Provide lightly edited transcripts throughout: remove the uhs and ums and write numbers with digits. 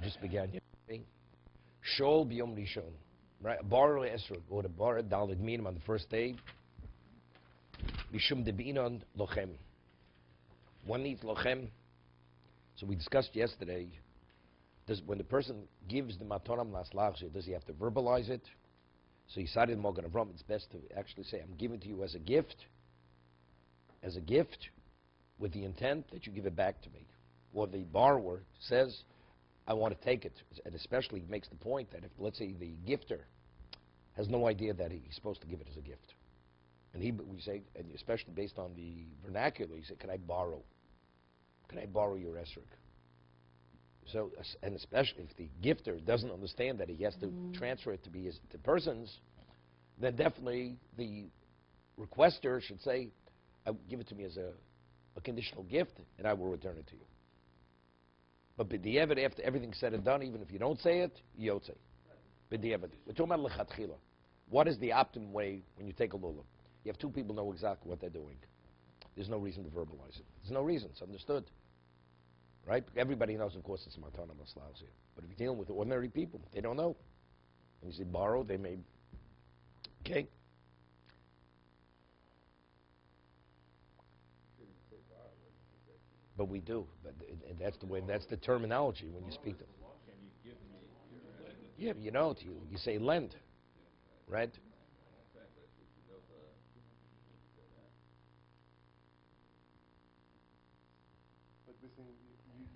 just began yesterday. Shol b'yom rishon, right? Bar esrog, or the bar daled minim on the first day. Mishum debinon lochem. One needs lochem. So we discussed yesterday. When the person gives the matonam laslachzir, does he have to verbalize it? So he cited Mogan Avram. It's best to actually say, "I'm giving to you as a gift, with the intent that you give it back to me." Or the borrower says, "I want to take it," and especially he makes the point that if, let's say, the gifter has no idea that he's supposed to give it as a gift, and we say, and especially based on the vernacular, he said, "Can I borrow? Can I borrow your esrog?" So, and especially if the gifter doesn't understand that he has to transfer it to persons, then definitely the requester should say, "Give it to me as a conditional gift, and I will return it to you." But b'di'evet, after everything's said and done, even if you don't say it, yotzei. B'di'evet. We're talking about lechatchila. What is the optimum way when you take a lulav? You have two people know exactly what they're doing. There's no reason to verbalize it. There's no reason. It's understood. Right? Everybody knows, of course, it's matana maslavs here. But if you're dealing with ordinary people, they don't know. And you say borrow, they may. Okay? But we do. But and that's the way. That's the terminology when you speak to them. Yeah, but you don't. You say lend, right?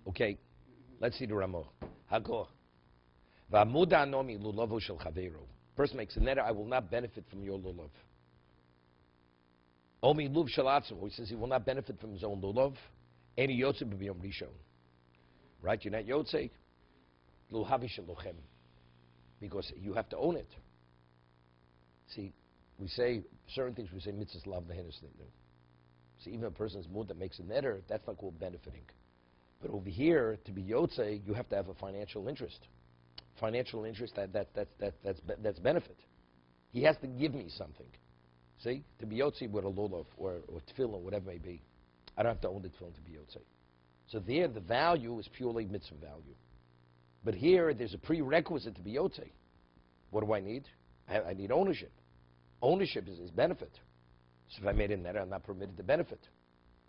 Okay, let's see the Ramah. Hagor. V'amuda anomi lulavo shel chaveiro. Person makes a neder, I will not benefit from your lulav. Omi luv shel atzmo. He says he will not benefit from his own lulav. Any yotze b'yom rishon. Right? You're not yotze. Lulhavi shel lochem. Because you have to own it. See, we say certain things. We say mitzvahs lav lehenes nitnu. See, even a person's mood that makes a neder, that's not called benefiting. But over here, to be yotze, you have to have a financial interest. Financial interest, that's benefit. He has to give me something. See, to be yotze with a lulav or tefillin, whatever it may be, I don't have to own the tefillin to be yotze. So there, the value is purely mitzvah value. But here, there's a prerequisite to be yotze. What do I need? I need ownership. Ownership is benefit. So if I made a neder, I'm not permitted to benefit.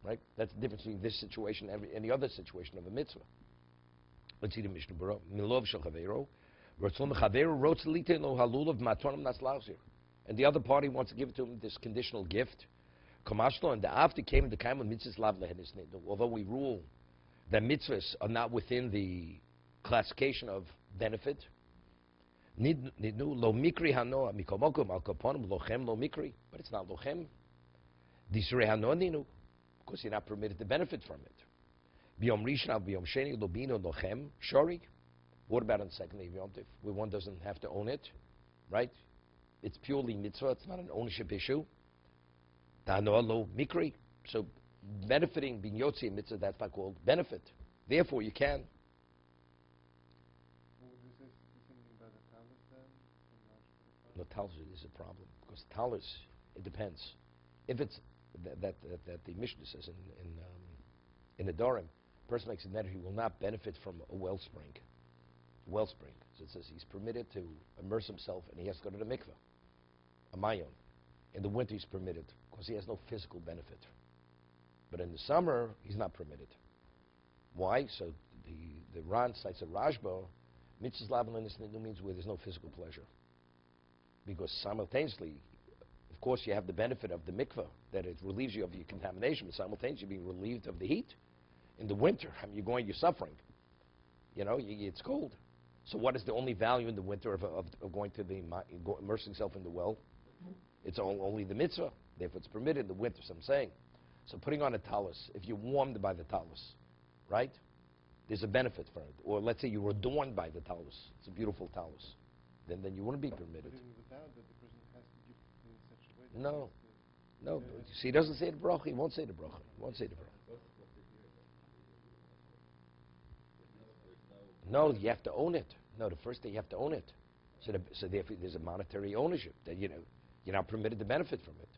Right? That's the difference between this situation and any other situation of a mitzvah. Let's see the Mishna Berura. Milov shel chaveiro. Ratzon chaveiro rotz liten lo halulav matonam naslausir. And the other party wants to give it to him, this conditional gift. Kamashlo, and the after came the kind of mitzvahs lav lehenis nitnu. Although we rule that mitzvahs are not within the classification of benefit, nidnu lo mikri hanoa mikomokum al kaponim lochem lo mikri. But it's not lochem. Disrei hanoa ninu. Because you're not permitted to benefit from it. B'yom rishon, b'yom sheni, lobino, lochem, shori. What about on the second day of Yom Tov, where one doesn't have to own it, right? It's purely mitzvah. It's not an ownership issue. Ta'anoa lo mikri. So benefiting, being yotzi mitzvah, that's not called benefit. Therefore, you can. Well, would you say something about the talus then? No, talus is a problem because talus, it depends. If it's that the Mishnah says in the Dorim, person makes a neder, he will not benefit from a wellspring. Wellspring. So it says he's permitted to immerse himself and he has to go to the mikveh, a mayon. In the winter he's permitted because he has no physical benefit. But in the summer he's not permitted. Why? So the Ran cites a Rashba, mitzvahs lav lehenis nitnu means where there's no physical pleasure. Because simultaneously, of course, you have the benefit of the mikveh, that it relieves you of your contamination, but simultaneously you're being relieved of the heat. In the winter, I mean, you're suffering. You know, it's cold. So what is the only value in the winter of going to immersing yourself in the well? It's only the mitzvah. Therefore, it's permitted in the winter, so I'm saying. So putting on a talus, if you're warmed by the talus, right, there's a benefit for it. Or let's say you were adorned by the talus. It's a beautiful talus. Then you wouldn't be permitted. But even without that, the person has to give it in such a way that No, but see, he doesn't say the bracha. He won't say the bracha. He won't say the bracha. No, you have to own it. No, the first day you have to own it. So therefore, there's a monetary ownership that you're not permitted to benefit from it.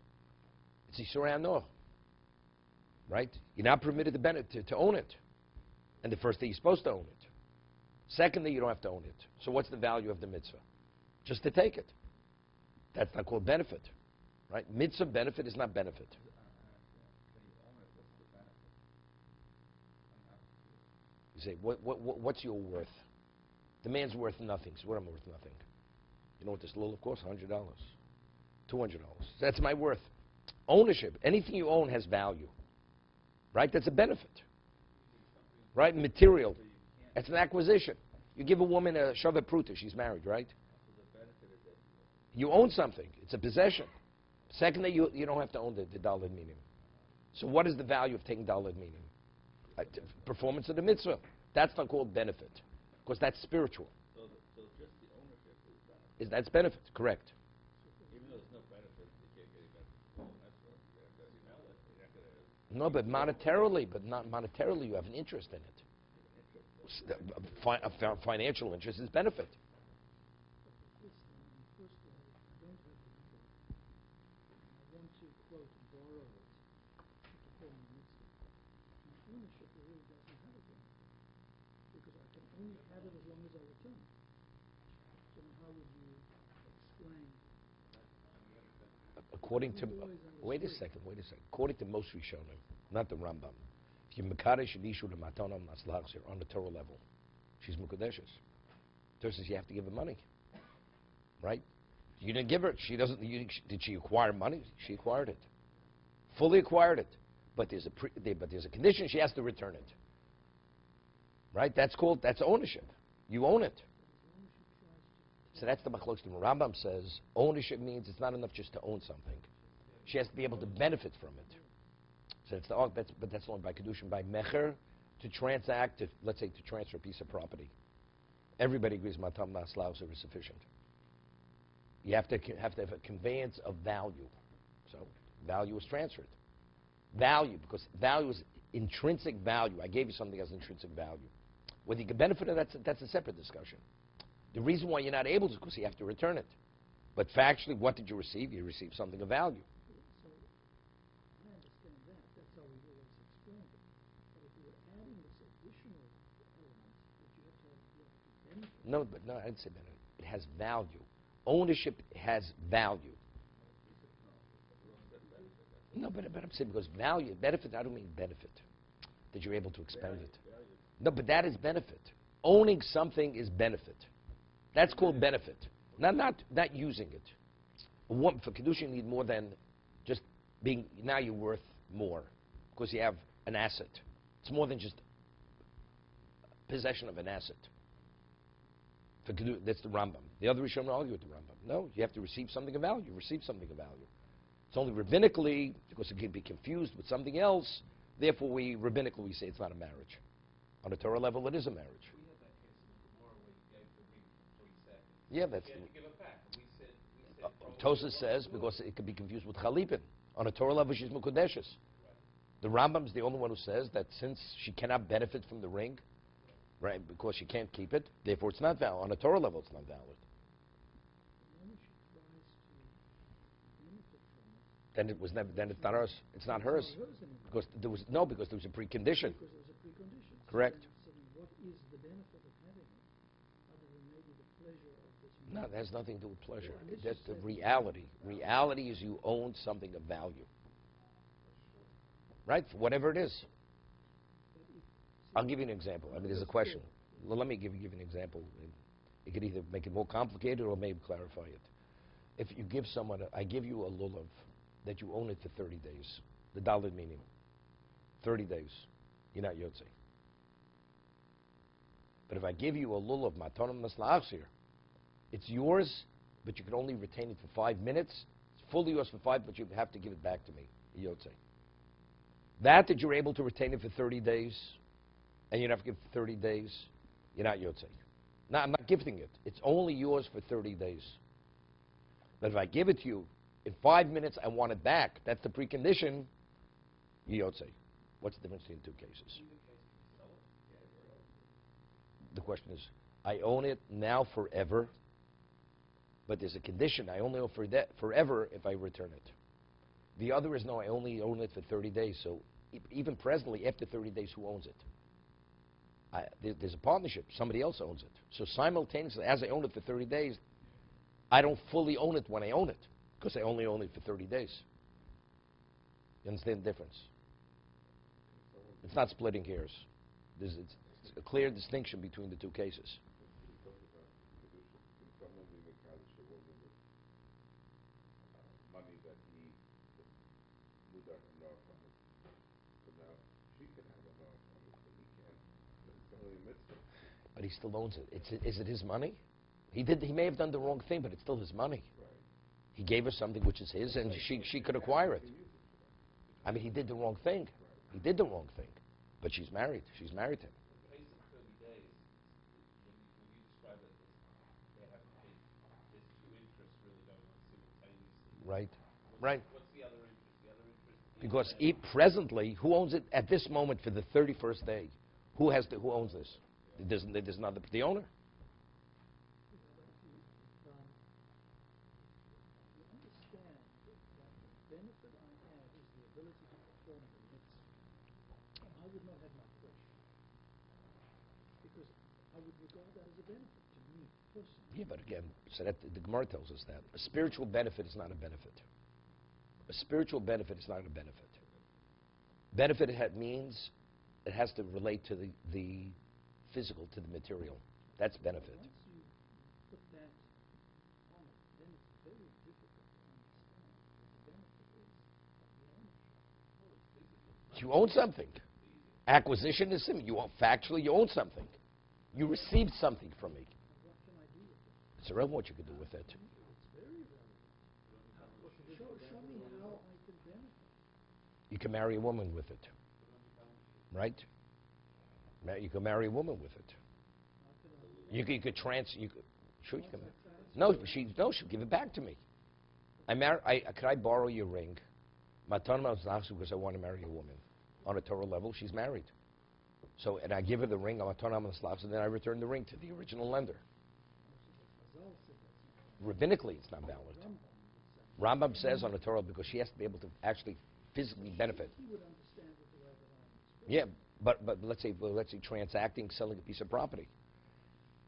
It's Yisur Hanoah, right? You're not permitted to own it, and the first day you're supposed to own it. Secondly, you don't have to own it. So what's the value of the mitzvah? Just to take it. That's not called benefit, right? Mitzvah benefit is not benefit. You say, what's your worth? The man's worth nothing. So what am I worth? Nothing. You know what this lulav costs? $100, $200. That's my worth. Ownership. Anything you own has value, right? That's a benefit, right? Material. It's an acquisition. You give a woman a shavet pruta, she's married, right? You own something. It's a possession. Secondly, you don't have to own the daled minim. So what is the value of taking daled minim? Performance of the mitzvah. That's not called benefit, because that's spiritual. So just the ownership is benefit. That's benefit, correct. Even though there's no benefit, you can't get even well, that's what you're not No, but not monetarily, you have an interest in it. A financial interest is benefit. According to, wait a second. According to most Rishonim, not the Rambam, if you mekadesh lishu l'matanam maslachs, you're on the Torah level. She's mukadeshes. Torah says you have to give her money, right? You didn't give her. She doesn't. Did she acquire money? She acquired it, fully acquired it. But there's a condition. She has to return it, right? That's ownership. You own it. So that's the machlokes. The Rambam says ownership means it's not enough just to own something. She has to be able to benefit from it. So that's only by kedushin, by mecher, to transact, let's say to transfer a piece of property. Everybody agrees matam naslaus is sufficient. You have to have a conveyance of value. So value is transferred. Value, because value is intrinsic value. I gave you something as intrinsic value. Whether you can benefit of that, that's a separate discussion. The reason why you're not able to is because you have to return it. But factually, what did you receive? You received something of value. So, I understand that. That's how we've always explained it. But if you were adding this additional element that you have to benefit. No, I didn't say benefit. It has value. Ownership has value. No, but I'm saying because value, benefit, I don't mean benefit. That you're able to expend it. No, but that is benefit. Owning something is benefit. That's called benefit. Not using it. For kedusha, you need more than just being. Now you're worth more because you have an asset. It's more than just possession of an asset. For kedusha, that's the Rambam. The other Rishonim argue with the Rambam. No, you have to receive something of value. Receive something of value. It's only rabbinically because it can be confused with something else. Therefore, rabbinically we say it's not a marriage. On a Torah level, it is a marriage. Yeah, that's. Tosa says because it could be confused with chalipin. On a Torah level, she's mukadeshes. The Rambam is the only one who says that since she cannot benefit from the ring, right, because she can't keep it, therefore it's not valid. On a Torah level, it's not valid. Then it was never. Then it's not hers. It's not hers because there was a precondition. Because there was a precondition. Correct. So then what is the benefit of having it, other than maybe the pleasure of this? No, that has nothing to do with pleasure. Well, That's the reality. Reality is you own something of value. Right? For whatever it is. I'll give you an example. I mean, there's a question. Well, let me give you an example. It could either make it more complicated or maybe clarify it. If you give someone, I give you a lulav that you own it for 30 days. The daled minim. 30 days. You're not yotze. But if I give you a lulav, matanam nasla'achsir, it's yours, but you can only retain it for 5 minutes. It's fully yours for 5, but you have to give it back to me, yotze. That you're able to retain it for 30 days, and you don't have to give it for 30 days, you're not yotze. Now, I'm not gifting it. It's only yours for 30 days. But if I give it to you, in 5 minutes I want it back, that's the precondition, yotze. What's the difference between the two cases? The question is, I own it now forever, but there's a condition. I only own forever if I return it. The other is, no, I only own it for 30 days. So even presently, after 30 days, who owns it? There's a partnership. Somebody else owns it. So simultaneously, as I own it for 30 days, I don't fully own it when I own it, because I only own it for 30 days. You understand the difference? It's not splitting hairs. It's a clear distinction between the two cases. We talked about kedusha. Can someone be mekadosh a woman with money that he mudar Noach on it? So now she can have a Noach on it, but he can't. But it's only a mitzvah. But he still owns it. Is it his money? He may have done the wrong thing, but it's still his money. Right. He gave her something which is his, and she could acquire it. I mean, he did the wrong thing. He did the wrong thing. But she's married. She's married to him. The case of 30 days, when you describe it as they have to pay, there's two interests really going on simultaneously. Right. Right. What's the other interest? The other interest is Because that presently, who owns it at this moment for the 31st day? Who owns this? There's not the owner. You understand that the benefit I have is the ability to perform the mitzvah. I would not have my question, because I would regard that as a benefit to me personally. Yeah, but again, so that the Gemara tells us that a spiritual benefit is not a benefit. A spiritual benefit is not a benefit. Benefit means it has to relate to the physical, to the material. That's benefit. Once you put that on it, then it's very difficult to understand what the benefit is of the ownership. You own something. Acquisition is simple. Factually, you own something. You received something from me. And what can I do with it? It's irrelevant what you can do with it. It's very relevant. Show me how I can benefit. You can marry a woman with it. Right? You can marry a woman with it. How can I You could sure you can. No, she'll give it back to me. Could I borrow your ring? Matana because I want to marry a woman. On a Torah level, she's married. So, and I give her the ring, and then I return the ring to the original lender. Rabbinically, it's not valid. Rambam says on the Torah because she has to be able to actually physically benefit. He would understand it the way that I am expressing. Yeah, but let's say transacting, selling a piece of property,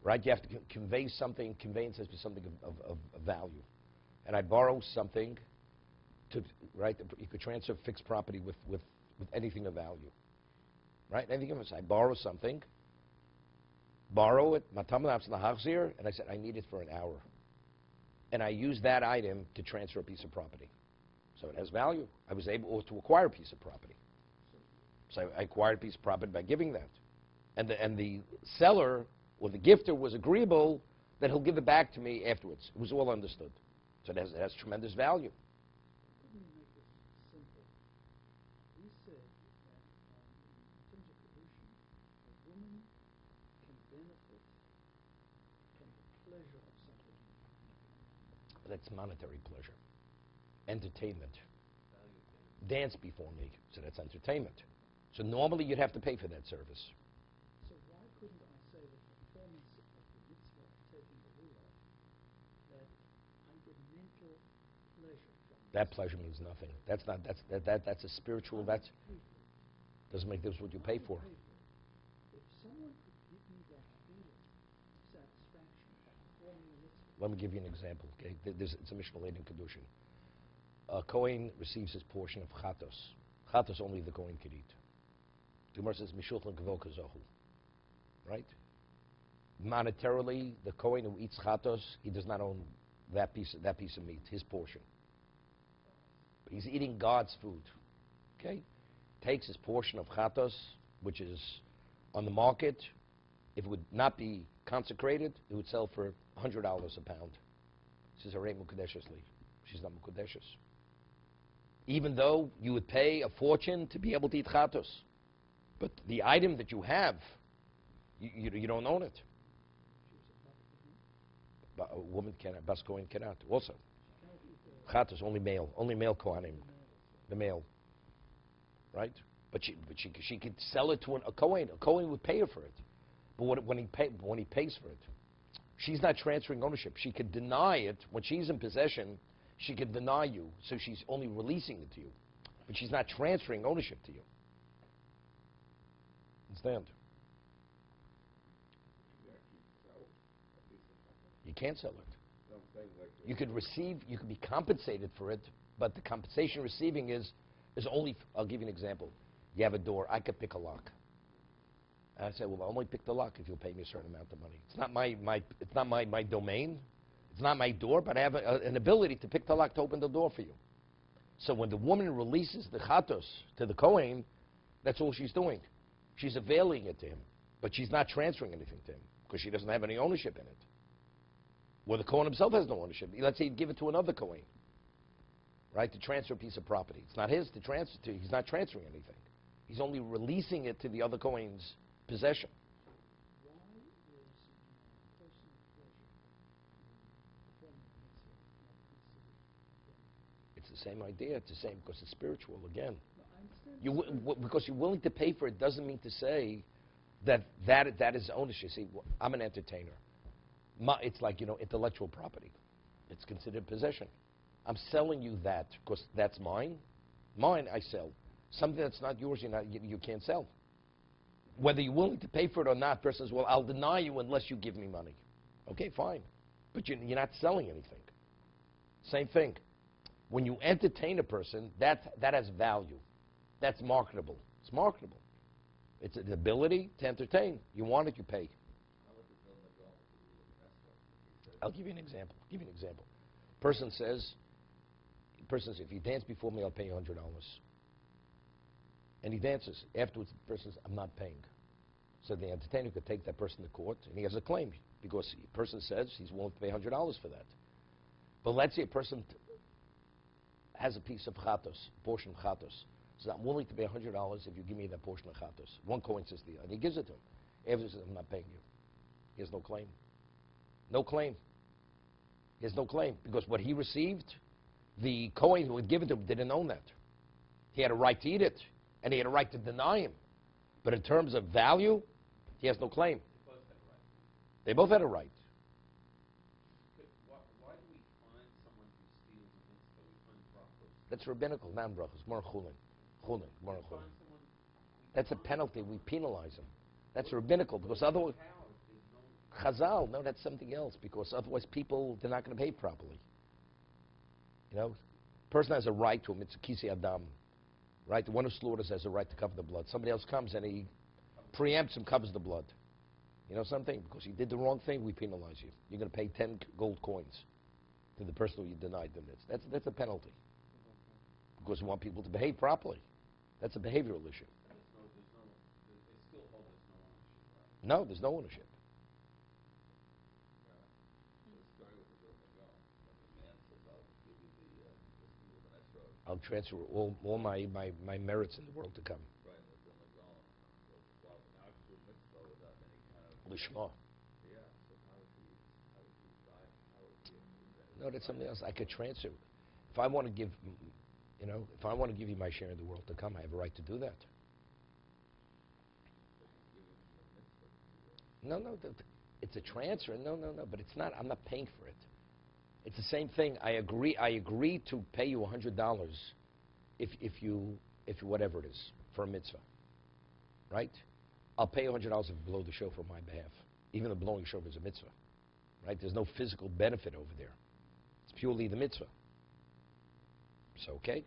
right? You have to convey something. Conveyance has to be something of value, and I borrow something to right. You could transfer fixed property with anything of value, right? Anything of value. I borrow something, borrow it, and I said I need it for an hour, and I use that item to transfer a piece of property, so it has value. I was able to acquire a piece of property. So I acquired a piece of property by giving that. And the seller or the gifter was agreeable that he'll give it back to me afterwards. It was all understood. So it has tremendous value. Couldn't we make this simple? We said that in terms of pollution, a woman can benefit from the pleasure of something. That's monetary pleasure. Entertainment. Dance before me. So that's entertainment. So normally you'd have to pay for that service. So why couldn't I say the performance of the mitzvah of taking the lulav, that I get mental pleasure from it? That pleasure means nothing. That's a spiritual. That's doesn't make difference what you pay for. If someone could give me that feeling of satisfaction of performing the mitzvah, Let me give you an example. Okay, it's a Mishna in Kedushin. A Kohen receives his portion of chatos. Chatos only the Kohen can eat. The Gemara says Mishulchan Kavol Kazohu. Right? Monetarily, the Kohen who eats chatos, he does not own that piece of meat, his portion. But he's eating God's food. Okay? Takes his portion of chatos, which is on the market. If it would not be consecrated, it would sell for $100 a pound. This is Harei Mukadeshus Li. She's not Mukadeshus. Even though you would pay a fortune to be able to eat chatos. But the item that you have, you don't own it. But a woman cannot, Bas Kohen cannot. Also, chatos only male Kohanim, the male, right? But she could sell it to a Kohen. A Kohen would pay her for it. But when he pays for it, she's not transferring ownership. She could deny it when she's in possession. She could deny you, so she's only releasing it to you, but she's not transferring ownership to you. Understand? You can't sell it. No, I'm saying like. You could receive, you could be compensated for it, but the compensation receiving is only, I'll give you an example. You have a door, I could pick a lock. And I say, well, I'll only pick the lock if you'll pay me a certain amount of money. It's not my domain. It's not my door, but I have an ability to pick the lock to open the door for you. So when the woman releases the chatos to the Kohen, that's all she's doing. She's availing it to him, but she's not transferring anything to him because she doesn't have any ownership in it. Well, the Kohen himself has no ownership. Let's say he'd give it to another Kohen, right, to transfer a piece of property. It's not his to transfer to. He's not transferring anything. He's only releasing it to the other Kohen's possession. Why is personal pleasure in performing a mitzvah not considered benefit? It's the same idea. It's the same because it's spiritual again. No, I understand. Because you're willing to pay for it doesn't mean to say that is ownership. See, I'm an entertainer. It's like, intellectual property. It's considered possession. I'm selling you that because that's mine. Mine, I sell. Something that's not yours, you can't sell. Whether you're willing to pay for it or not, person says, well, I'll deny you unless you give me money. Okay, fine. But you're not selling anything. Same thing. When you entertain a person, that has value. That's marketable. It's marketable. It's an ability to entertain. You want it, you pay. I'll give you an example. Person says, if you dance before me, I'll pay you $100. And he dances. Afterwards, the person says, I'm not paying. So the entertainer could take that person to court, and he has a claim because the person says he's willing to pay $100 for that. But let's say a person has a piece of chatos, portion of chatos. Says, I'm willing to pay $100 if you give me that portion of chatos. One Kohen says to you, and he gives it to him. After he says, I'm not paying you. He has no claim. No claim. He has no claim because what he received, the Kohen who had given it to him didn't own that. He had a right to eat it, and he had a right to deny him. But in terms of value, he has no claim. They both had a right. Why do we find someone who steals a mitzvah? We find brachos. That's rabbinical, not brachos. More chulin. Chulin. More We chulin. find someone. That's a penalty. We penalize him. That's rabbinical because otherwise, chazal. No, that's something else because otherwise people they're not going to behave properly. Person has a right to him. It's a kisi adam, right? The one who slaughters has a right to cover the blood. Somebody else comes and he preempts him, covers the blood. You know something? Because he did the wrong thing, we penalize you. You're going to pay 10 gold coins to the person who you denied them this. That's a penalty. Because we want people to behave properly. That's a behavioral issue. They still hold there's no ownership, right? No, there's no ownership. I'll transfer all my merits in the world to come. Lishma. No, that's something else. I could transfer. If I want to give, if I want to give you my share in the world to come, I have a right to do that. No, it's a transfer. No, but it's not. I'm not paying for it. It's the same thing. I agree to pay you $100 if you whatever it is for a mitzvah, right? I'll pay you $100 if you blow the shofar on my behalf, even though blowing shofar is a mitzvah, right? There's no physical benefit over there. It's purely the mitzvah. So okay.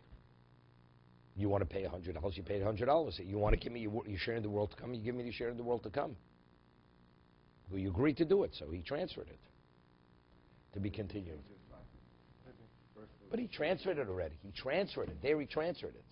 You want to pay $100? You pay $100. You want to give me your share in the world to come? You give me your share in the world to come. Well, you agreed to do it, so he transferred it. To be continued. But he transferred it already. He transferred it. There he transferred it.